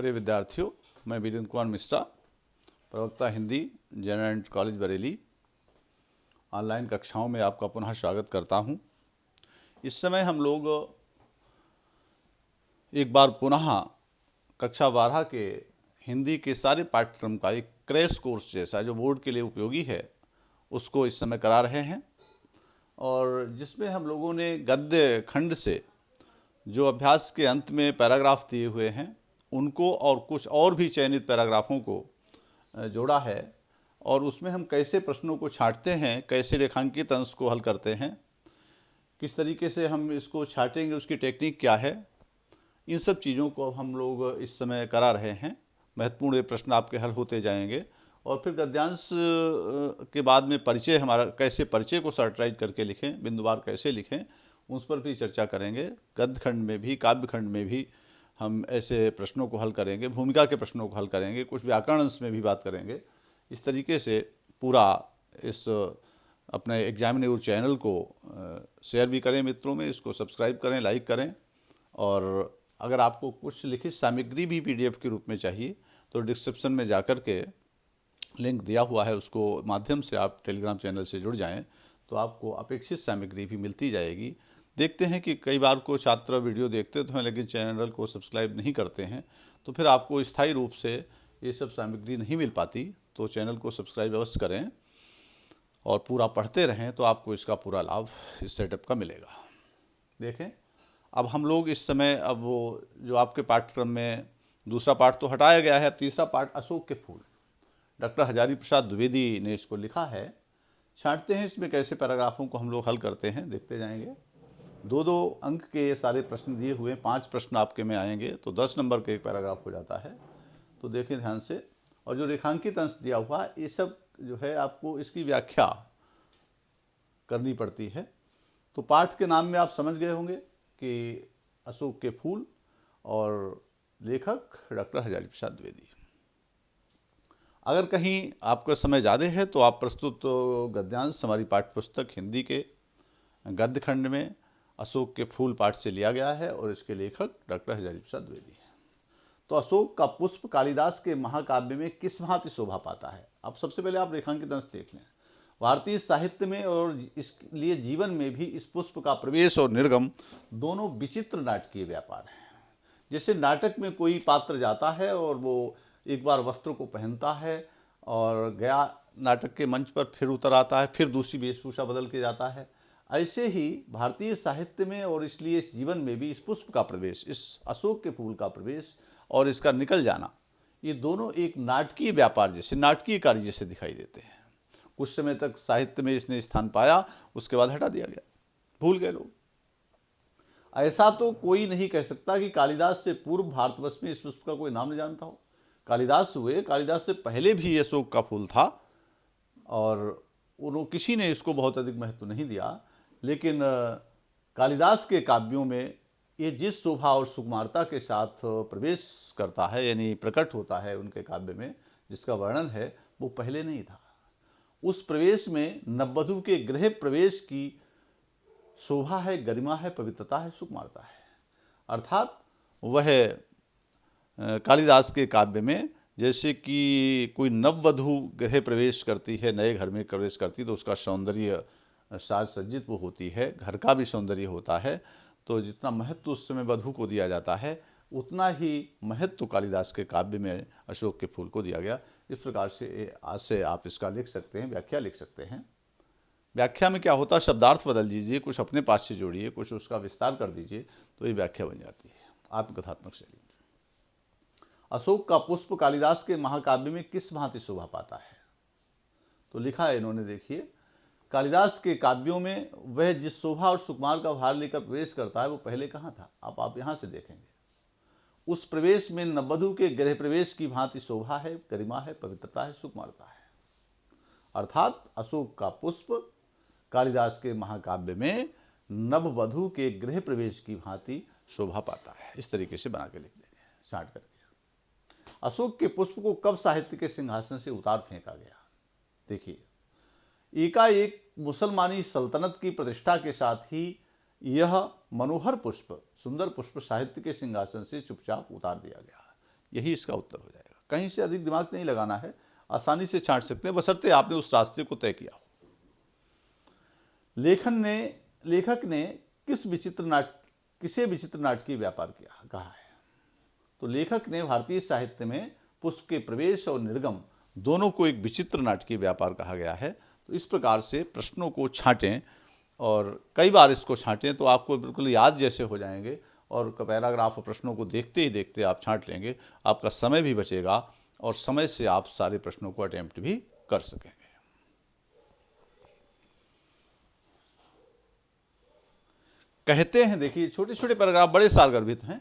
प्रिय विद्यार्थियों, मैं वीरेंद्र कुमार मिश्रा, प्रवक्ता हिंदी, जैन कॉलेज बरेली, ऑनलाइन कक्षाओं में आपका पुनः स्वागत करता हूं। इस समय हम लोग एक बार पुनः कक्षा 12 के हिंदी के सारे पाठ्यक्रम का एक क्रैश कोर्स जैसा जो बोर्ड के लिए उपयोगी है उसको इस समय करा रहे हैं, और जिसमें हम लोगों ने गद्य खंड से जो अभ्यास के अंत में पैराग्राफ दिए हुए हैं उनको और कुछ और भी चयनित पैराग्राफों को जोड़ा है, और उसमें हम कैसे प्रश्नों को छांटते हैं, कैसे रेखांकित अंश को हल करते हैं, किस तरीके से हम इसको छांटेंगे, उसकी टेक्निक क्या है, इन सब चीज़ों को हम लोग इस समय करा रहे हैं। महत्वपूर्ण ये प्रश्न आपके हल होते जाएंगे, और फिर गद्यांश के बाद में परिचय, हमारा कैसे परिचय को शॉर्टराइज करके लिखें, बिंदुवार कैसे लिखें, उस पर भी चर्चा करेंगे। गद्य खंड में भी, काव्य खंड में भी हम ऐसे प्रश्नों को हल करेंगे, भूमिका के प्रश्नों को हल करेंगे, कुछ व्याकरण अंश में भी बात करेंगे। इस तरीके से पूरा इस अपने एग्जामिनेर चैनल को शेयर भी करें मित्रों में, इसको सब्सक्राइब करें, लाइक करें। और अगर आपको कुछ लिखित सामग्री भी PDF के रूप में चाहिए तो डिस्क्रिप्शन में जाकर के लिंक दिया हुआ है, उसको माध्यम से आप टेलीग्राम चैनल से जुड़ जाएं तो आपको अपेक्षित सामग्री भी मिलती जाएगी। देखते हैं कि कई बार को छात्र वीडियो देखते तो हैं लेकिन चैनल को सब्सक्राइब नहीं करते हैं, तो फिर आपको स्थायी रूप से ये सब सामग्री नहीं मिल पाती। तो चैनल को सब्सक्राइब अवश्य करें और पूरा पढ़ते रहें तो आपको इसका पूरा लाभ इस सेटअप का मिलेगा। देखें, अब हम लोग इस समय, अब वो जो आपके पाठ्यक्रम में दूसरा पाठ तो हटाया गया है, अब तीसरा पाठ अशोक के फूल, डॉक्टर हजारी प्रसाद द्विवेदी ने इसको लिखा है। छांटते हैं इसमें कैसे पैराग्राफों को हम लोग हल करते हैं, देखते जाएंगे। 2-2 अंक के ये सारे प्रश्न दिए हुए हैं, 5 प्रश्न आपके में आएंगे तो 10 नंबर के एक पैराग्राफ हो जाता है। तो देखें ध्यान से, और जो रेखांकित अंश दिया हुआ ये सब जो है आपको इसकी व्याख्या करनी पड़ती है। तो पाठ के नाम में आप समझ गए होंगे कि अशोक के फूल, और लेखक डॉक्टर हजारी प्रसाद द्विवेदी। अगर कहीं आपका समय ज़्यादा है तो आप प्रस्तुत गद्यांश हमारी पाठ्यपुस्तक हिंदी के गद्य खंड में अशोक के फूल पाठ से लिया गया है, और इसके लेखक डॉक्टर हजारी प्रसाद द्विवेदी हैं। तो अशोक का पुष्प कालिदास के महाकाव्य में किस भांति शोभा पाता है। अब सबसे पहले आप रेखांकित अंश देख लें। भारतीय साहित्य में और इसलिए जीवन में भी इस पुष्प का प्रवेश और निर्गम दोनों विचित्र नाटकीय व्यापार हैं। जैसे नाटक में कोई पात्र जाता है और वो एक बार वस्त्र को पहनता है और गया नाटक के मंच पर, फिर उतर आता है, फिर दूसरी वेशभूषा बदल के जाता है। ऐसे ही भारतीय साहित्य में और इसलिए इस जीवन में भी इस पुष्प का प्रवेश, इस अशोक के फूल का प्रवेश और इसका निकल जाना, ये दोनों एक नाटकीय व्यापार जैसे, नाटकीय कार्य जैसे दिखाई देते हैं। कुछ समय तक साहित्य में इसने स्थान पाया, उसके बाद हटा दिया गया, भूल गए लोग। ऐसा तो कोई नहीं कह सकता कि कालिदास से पूर्व भारतवर्ष में इस पुष्प का कोई नाम नहीं जानता हो। कालिदास हुए, कालिदास से पहले भी अशोक का फूल था, और किसी ने इसको बहुत अधिक महत्व नहीं दिया। लेकिन कालिदास के काव्यों में ये जिस शोभा और सुकुमारता के साथ प्रवेश करता है, यानी प्रकट होता है उनके काव्य में, जिसका वर्णन है, वो पहले नहीं था। उस प्रवेश में नववधू के गृह प्रवेश की शोभा है, गरिमा है, पवित्रता है, सुकुमारता है। अर्थात वह कालिदास के काव्य में जैसे कि कोई नववधू गृह प्रवेश करती है, नए घर में प्रवेश करती है, तो उसका सौंदर्य साज सज्जित वो होती है, घर का भी सौंदर्य होता है। तो जितना महत्व उस समय वधू को दिया जाता है, उतना ही महत्व कालिदास के काव्य में अशोक के फूल को दिया गया। इस प्रकार से आज से आप इसका लिख सकते हैं, व्याख्या लिख सकते हैं। व्याख्या में क्या होता है, शब्दार्थ बदल दीजिए, कुछ अपने पास से जोड़िए, कुछ उसका विस्तार कर दीजिए, तो ये व्याख्या बन जाती है आत्मकथात्मक शैली। अशोक का पुष्प कालिदास के महाकाव्य में किस भांति शोभा पाता है। तो लिखा है इन्होंने, देखिए, कालिदास के काव्यों में वह जिस शोभा और सुकुमार का भार लेकर प्रवेश करता है वो पहले कहाँ था। आप यहाँ से देखेंगे, उस प्रवेश में नववधू के गृह प्रवेश की भांति शोभा है, गरिमा है, पवित्रता है, सुकुमारता है। अर्थात अशोक का पुष्प कालिदास के महाकाव्य में नववधू के गृह प्रवेश की भांति शोभा पाता है। इस तरीके से बना के लिख देंगे छांट करके। अशोक के पुष्प को कब साहित्य के सिंहासन से उतार फेंका गया। देखिए, एकाएक मुसलमानी सल्तनत की प्रतिष्ठा के साथ ही यह मनोहर पुष्प, सुंदर पुष्प साहित्य के सिंहासन से चुपचाप उतार दिया गया। यही इसका उत्तर हो जाएगा। कहीं से अधिक दिमाग नहीं लगाना है, आसानी से छांट सकते हैं, बशर्ते आपने उस रास्ते को तय किया हो। लेखक ने किसे विचित्र नाटकीय व्यापार किया कहा है? तो लेखक ने भारतीय साहित्य में पुष्प के प्रवेश और निर्गम दोनों को एक विचित्र नाटकीय व्यापार कहा गया है। तो इस प्रकार से प्रश्नों को छांटें और कई बार इसको छांटें तो आपको बिल्कुल याद जैसे हो जाएंगे, और पैराग्राफ और प्रश्नों को देखते ही देखते आप छांट लेंगे, आपका समय भी बचेगा और समय से आप सारे प्रश्नों को अटेम्प्ट भी कर सकेंगे। कहते हैं, देखिए छोटे छोटे पैराग्राफ बड़े सारगर्भित हैं।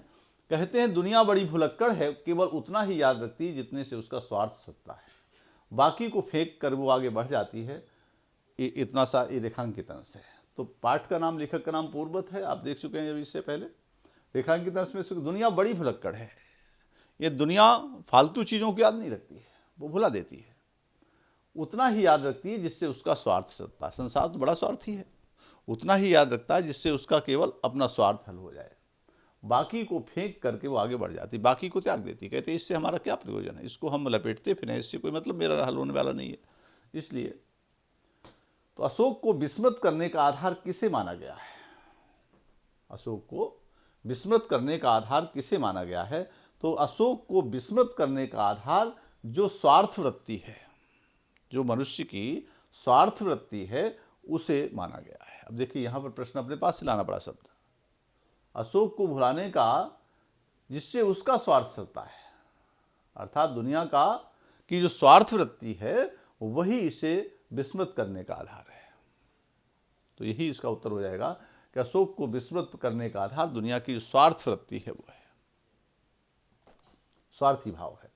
कहते हैं दुनिया बड़ी भुलक्कड़ है, केवल उतना ही याद रखती है जितने से उसका स्वार्थ सत्ता है, बाकी को फेंक कर वो आगे बढ़ जाती है। इतना सा ये रेखांकित अंश है। तो पाठ का नाम, लेखक का नाम पूर्ववत है, आप देख चुके हैं अभी इससे पहले। रेखांकित अंश में से दुनिया बड़ी भुलक्कड़ है, ये दुनिया फालतू चीज़ों को याद नहीं रखती है, वो भुला देती है, उतना ही याद रखती है जिससे उसका स्वार्थ सत्ता। संसार तो बड़ा स्वार्थी है, उतना ही याद रखता है जिससे उसका केवल अपना स्वार्थ हल हो जाए, बाकी को फेंक करके वो आगे बढ़ जाती, बाकी को त्याग देती। कहते इससे हमारा क्या प्रयोजन है, इसको हम लपेटते फिर, इससे कोई मतलब मेरा हल होने वाला नहीं है। इसलिए तो अशोक को विस्मृत करने का आधार किसे माना गया है? अशोक को विस्मृत करने का आधार किसे माना गया है? तो अशोक को विस्मृत करने का आधार जो स्वार्थ वृत्ति है, जो मनुष्य की स्वार्थ वृत्ति है, उसे माना गया है। अब देखिए यहां पर प्रश्न अपने पास से लाना पड़ा शब्द, अशोक को भुलाने का जिससे उसका स्वार्थ सत्ता है, अर्थात दुनिया का की जो स्वार्थ वृत्ति है वही इसे विस्मृत करने का आधार है। तो यही इसका उत्तर हो जाएगा कि अशोक को विस्मृत करने का आधार दुनिया की जो स्वार्थ वृत्ति है वो है, स्वार्थी भाव है।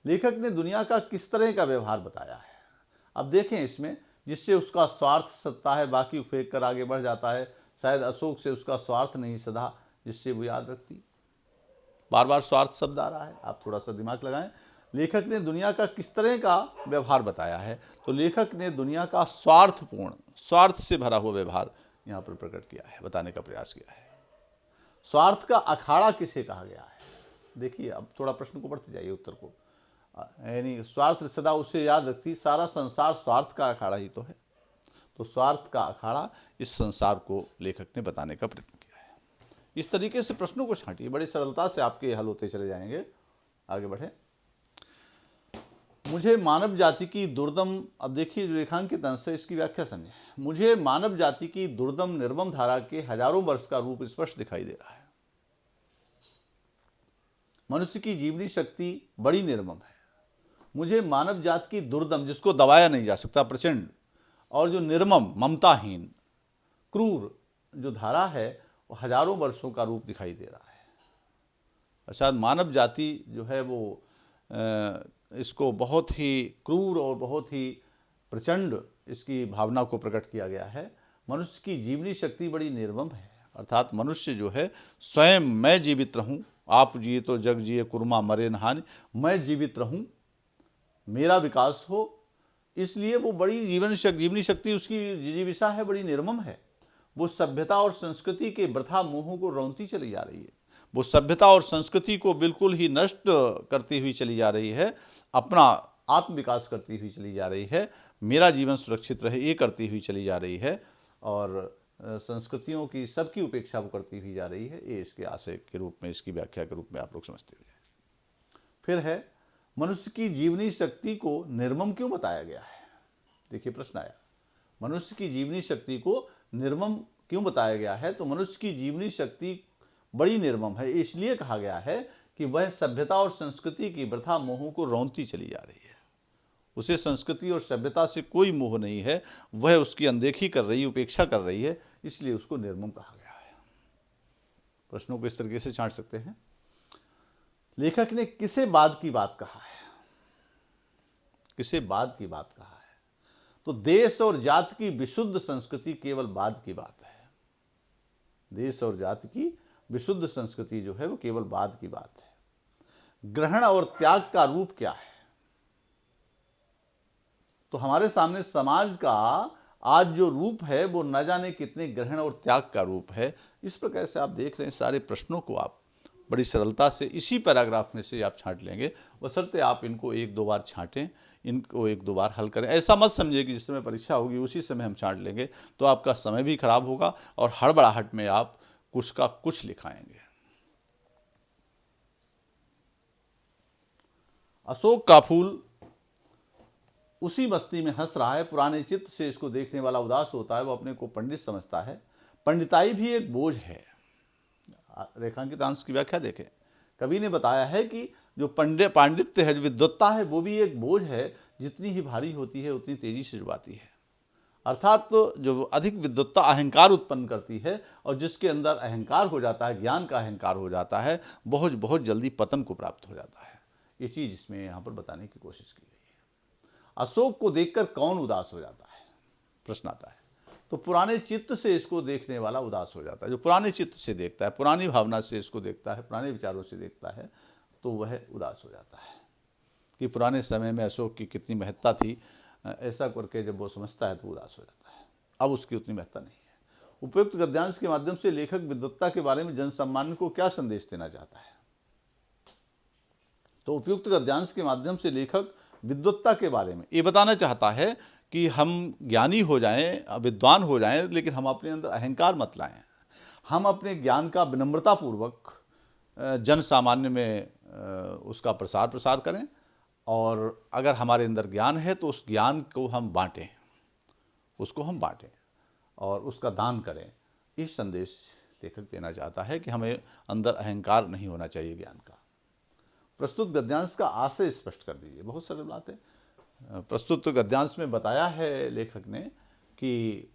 लेखक ने दुनिया का किस तरह का व्यवहार बताया है? अब देखें इसमें, जिससे उसका स्वार्थ सत्ता है, बाकी फेंक कर आगे बढ़ जाता है। शायद अशोक से उसका स्वार्थ नहीं सधा जिससे वो याद रखती। बार बार स्वार्थ शब्द आ रहा है, आप थोड़ा सा दिमाग लगाएं। लेखक ने दुनिया का किस तरह का व्यवहार बताया है? तो लेखक ने दुनिया का स्वार्थपूर्ण, स्वार्थ से भरा हुआ व्यवहार यहाँ पर प्रकट किया है, बताने का प्रयास किया है। स्वार्थ का अखाड़ा किसे कहा गया है? देखिए अब थोड़ा प्रश्न को पढ़ते जाइए उत्तर को, यानी स्वार्थ सदा उसे याद रखती, सारा संसार स्वार्थ का अखाड़ा ही तो है। तो स्वार्थ का अखाड़ा इस संसार को लेखक ने बताने का प्रयत्न किया है। इस तरीके से प्रश्नों को छांटिए, बड़ी सरलता से आपके हल होते चले जाएंगे। आगे बढ़े। मुझे मानव जाति की दुर्दम, अब देखिए रेखांकित अंश है, इसकी व्याख्या समझे। मुझे मानव जाति की दुर्दम निर्मम धारा के हजारों वर्ष का रूप स्पष्ट दिखाई दे रहा है। मनुष्य की जीवनी शक्ति बड़ी निर्मम है। मुझे मानव जाति की दुर्दम, जिसको दबाया नहीं जा सकता, प्रचंड और जो निर्मम, ममताहीन, क्रूर जो धारा है, वो हजारों वर्षों का रूप दिखाई दे रहा है। अर्थात मानव जाति जो है वो इसको बहुत ही क्रूर और बहुत ही प्रचंड इसकी भावना को प्रकट किया गया है। मनुष्य की जीवनी शक्ति बड़ी निर्मम है, अर्थात मनुष्य जो है स्वयं मैं जीवित रहूं, आप जिए तो जग जिए कुर्मा मरे न हानि, मैं जीवित रहूं, मेरा विकास हो, इसलिए वो बड़ी जीवनी शक्ति उसकी जिजीविषा है, बड़ी निर्मम है। वो सभ्यता और संस्कृति के वृथा मोहों को रौंदती चली जा रही है, वो सभ्यता और संस्कृति को बिल्कुल ही नष्ट करती हुई चली जा रही है, अपना आत्म विकास करती हुई चली जा रही है, मेरा जीवन सुरक्षित रहे ये करती हुई चली जा रही है, और संस्कृतियों की सबकी उपेक्षा वो करती हुई जा रही है। ये इसके आशय के रूप में, इसकी व्याख्या के रूप में आप लोग समझते हो जाए। फिर है, मनुष्य की जीवनी शक्ति को निर्मम क्यों बताया गया है? देखिए प्रश्न आया, मनुष्य की जीवनी शक्ति को निर्मम क्यों बताया गया है? तो मनुष्य की जीवनी शक्ति बड़ी निर्मम है, इसलिए कहा गया है कि वह सभ्यता और संस्कृति की वृथा मोहों को रौंदती चली जा रही है। उसे संस्कृति और सभ्यता से कोई मोह नहीं है, वह उसकी अनदेखी कर रही है, उपेक्षा कर रही है, इसलिए उसको निर्मम कहा गया है। प्रश्नों को इस तरीके से छांट सकते हैं। लेखक ने किसे बाद की बात कहा है? किसे बाद की बात कहा है? तो देश और जाति की विशुद्ध संस्कृति केवल बाद की बात है। देश और जाति की विशुद्ध संस्कृति जो है वो केवल बाद की बात है। ग्रहण और त्याग का रूप क्या है? तो हमारे सामने समाज का आज जो रूप है वो न जाने कितने ग्रहण और त्याग का रूप है। इस प्रकार से आप देख रहे हैं सारे प्रश्नों को आप बड़ी सरलता से इसी पैराग्राफ में से आप छांट लेंगे, बशर्ते आप इनको 1-2 बार छांटें, इनको 1-2 बार हल करें। ऐसा मत समझिए कि जिस समय परीक्षा होगी उसी समय हम छांट लेंगे, तो आपका समय भी खराब होगा और हड़बड़ाहट में आप कुछ का कुछ लिखाएंगे। अशोक का फूल उसी मस्ती में हंस रहा है, पुराने चित्त से इसको देखने वाला उदास होता है, वो अपने को पंडित समझता है, पंडिताई भी एक बोझ है। रेखांकित अंश की व्याख्या देखें, कवि ने बताया है कि जो पांडित्य है, जो विद्वत्ता है, वो भी एक बोझ है, जितनी ही भारी होती है उतनी तेजी से जुबाती है। अर्थात तो जो अधिक विद्वत्ता अहंकार उत्पन्न करती है, और जिसके अंदर अहंकार हो जाता है, ज्ञान का अहंकार हो जाता है, बोझ बहुत जल्दी पतन को प्राप्त हो जाता है। ये चीज़ इसमें यहाँ पर बताने की कोशिश की गई है। अशोक को देखकर कौन उदास हो जाता है, प्रश्न आता है। तो पुराने चित्त से इसको देखने वाला उदास हो जाता है। जो पुराने चित्त से देखता है, पुरानी भावना से इसको देखता है, पुराने विचारों से देखता है, तो वह उदास हो जाता है कि पुराने समय में अशोक की कितनी महत्ता थी। ऐसा करके जब वो समझता है तो उदास हो जाता है, अब उसकी उतनी महत्ता नहीं है। उपयुक्त गद्यांश के माध्यम से लेखक विद्वत्ता के बारे में जन सामान्य को क्या संदेश देना चाहता है? तो उपयुक्त गद्यांश के माध्यम से लेखक विद्वत्ता के बारे में ये बताना चाहता है कि हम ज्ञानी हो जाएं, विद्वान हो जाएं, लेकिन हम अपने अंदर अहंकार मत लाएं। हम अपने ज्ञान का विनम्रतापूर्वक जन सामान्य में उसका प्रसार करें, और अगर हमारे अंदर ज्ञान है तो उस ज्ञान को हम बांटें, उसको हम बांटें और उसका दान करें। इस संदेश लेखक देना चाहता है कि हमें अंदर अहंकार नहीं होना चाहिए ज्ञान का। प्रस्तुत गद्यांश का आशय स्पष्ट कर दीजिए। बहुत सरल बात है। प्रस्तुत गद्यांश में बताया है लेखक ने कि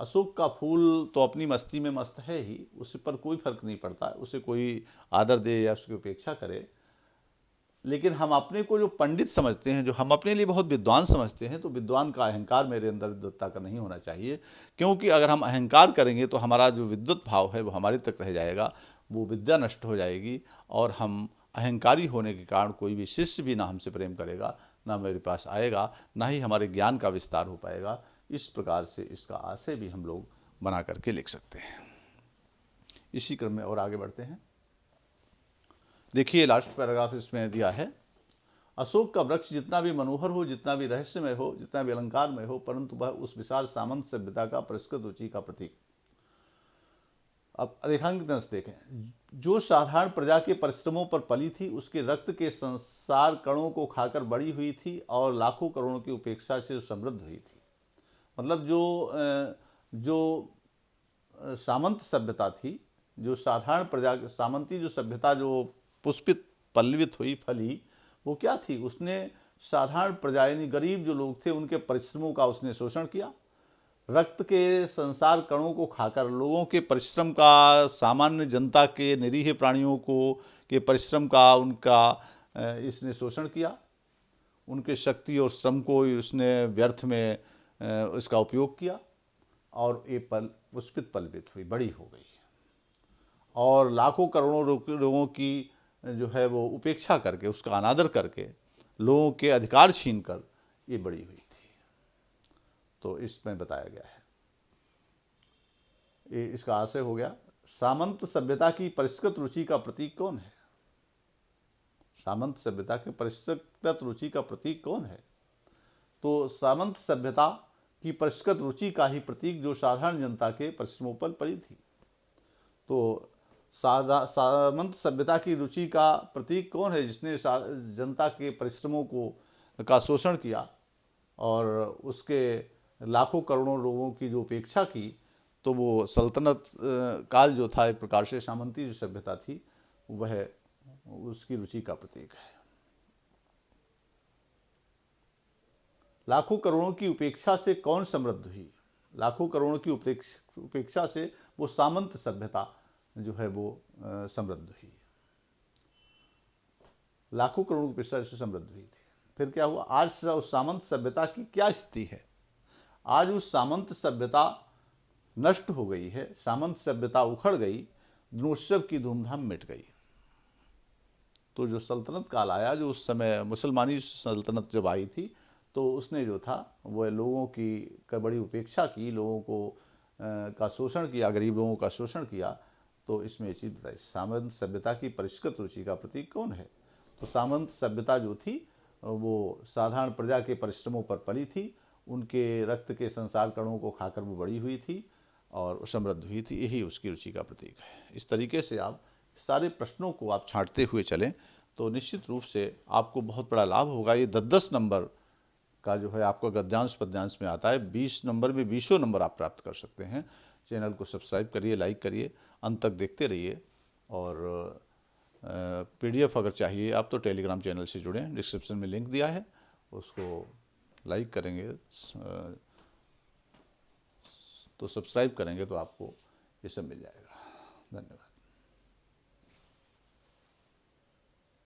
अशोक का फूल तो अपनी मस्ती में मस्त है ही, उस पर कोई फर्क नहीं पड़ता, उसे कोई आदर दे या उसकी उपेक्षा करे, लेकिन हम अपने को जो पंडित समझते हैं, जो हम अपने लिए बहुत विद्वान समझते हैं, तो विद्वान का अहंकार मेरे अंदर विद्वत्ता का नहीं होना चाहिए, क्योंकि अगर हम अहंकार करेंगे तो हमारा जो विद्वत भाव है वो हमारे तक रह जाएगा, वो विद्या नष्ट हो जाएगी, और हम अहंकारी होने के कारण कोई भी शिष्य भी ना हमसे प्रेम करेगा, ना मेरे पास आएगा, ना ही हमारे ज्ञान का विस्तार हो पाएगा। इस प्रकार से इसका आशय भी हम लोग बना करके लिख सकते हैं। इसी क्रम में और आगे बढ़ते हैं। देखिए लास्ट पैराग्राफ इसमें दिया है। अशोक का वृक्ष जितना भी मनोहर हो, जितना भी रहस्यमय हो, जितना भी अलंकार में हो, परंतु वह उस विशाल सामंत सभ्यता का परिष्कृत रुचि का प्रतीक। अब रेखांकित अंश देखें। जो साधारण प्रजा के परिश्रमों पर पली थी, उसके रक्त के संसार कणों को खाकर बड़ी हुई थी और लाखों करोड़ों की उपेक्षा से समृद्ध हुई थी। मतलब जो सामंत सभ्यता थी, जो साधारण प्रजा, सामंती जो सभ्यता जो पुष्पित पल्लवित हुई, फली, वो क्या थी? उसने साधारण प्रजा यानी गरीब जो लोग थे उनके परिश्रमों का उसने शोषण किया। रक्त के संसार कणों को खाकर, लोगों के परिश्रम का, सामान्य जनता के, निरीह प्राणियों को के परिश्रम का, उनका इसने शोषण किया। उनके शक्ति और श्रम को उसने व्यर्थ में इसका उपयोग किया, और ये पुष्पित पल्लवित हुई, बड़ी हो गई, और लाखों करोड़ों लोगों की जो है वो उपेक्षा करके, उसका अनादर करके, लोगों के अधिकार छीन कर ये बड़ी हुई थी। तो इसमें बताया गया है, ये इसका आशय हो गया। सामंत सभ्यता की परिष्कृत रुचि का प्रतीक कौन है? सामंत सभ्यता के परिष्कृत रुचि का प्रतीक कौन है? तो सामंत सभ्यता की परिष्कृत रुचि का ही प्रतीक जो साधारण जनता के परिश्रमों पर पड़ी थी। तो सामंत सभ्यता की रुचि का प्रतीक कौन है? जिसने जनता के परिश्रमों का शोषण किया और उसके लाखों करोड़ों लोगों की जो उपेक्षा की। तो वो सल्तनत काल जो था, एक प्रकार से सामंती जो सभ्यता थी, वह उसकी रुचि का प्रतीक है। लाखों करोड़ों की उपेक्षा से कौन समृद्ध हुई? लाखों करोड़ों की उपेक्षा से वो सामंत सभ्यता जो है वो समृद्ध हुई, लाखों करोड़ों की उपेक्षा से समृद्ध हुई थी। फिर क्या हुआ? आज उस सामंत सभ्यता की क्या स्थिति है? आज उस सामंत सभ्यता नष्ट हो गई है, सामंत सभ्यता उखड़ गई, जनोत्सव की धूमधाम मिट गई। तो जो सल्तनत काल आया, जो उस समय मुसलमानी सल्तनत जब आई थी, तो उसने जो था वह लोगों की बड़ी उपेक्षा की, लोगों को का शोषण किया, गरीब लोगों का शोषण किया, तो इसमें ये चीज़ बताई, सामंत सभ्यता की परिष्कृत रुचि का प्रतीक कौन है? तो सामंत सभ्यता जो थी वो साधारण प्रजा के परिश्रमों पर पली थी, उनके रक्त के संसार कणों को खाकर वो बड़ी हुई थी और समृद्ध हुई थी, यही उसकी रुचि का प्रतीक है। इस तरीके से आप सारे प्रश्नों को आप छांटते हुए चलें तो निश्चित रूप से आपको बहुत बड़ा लाभ होगा। ये 10-10 नंबर का जो है आपका गद्यांश पद्यांश में आता है, 20 नंबर में 20 नंबर आप प्राप्त कर सकते हैं। चैनल को सब्सक्राइब करिए, लाइक करिए, अंत तक देखते रहिए। और पीडीएफ अगर चाहिए आप तो टेलीग्राम चैनल से जुड़ें, डिस्क्रिप्शन में लिंक दिया है, उसको लाइक करेंगे तो सब्सक्राइब करेंगे तो आपको ये सब मिल जाएगा। धन्यवाद।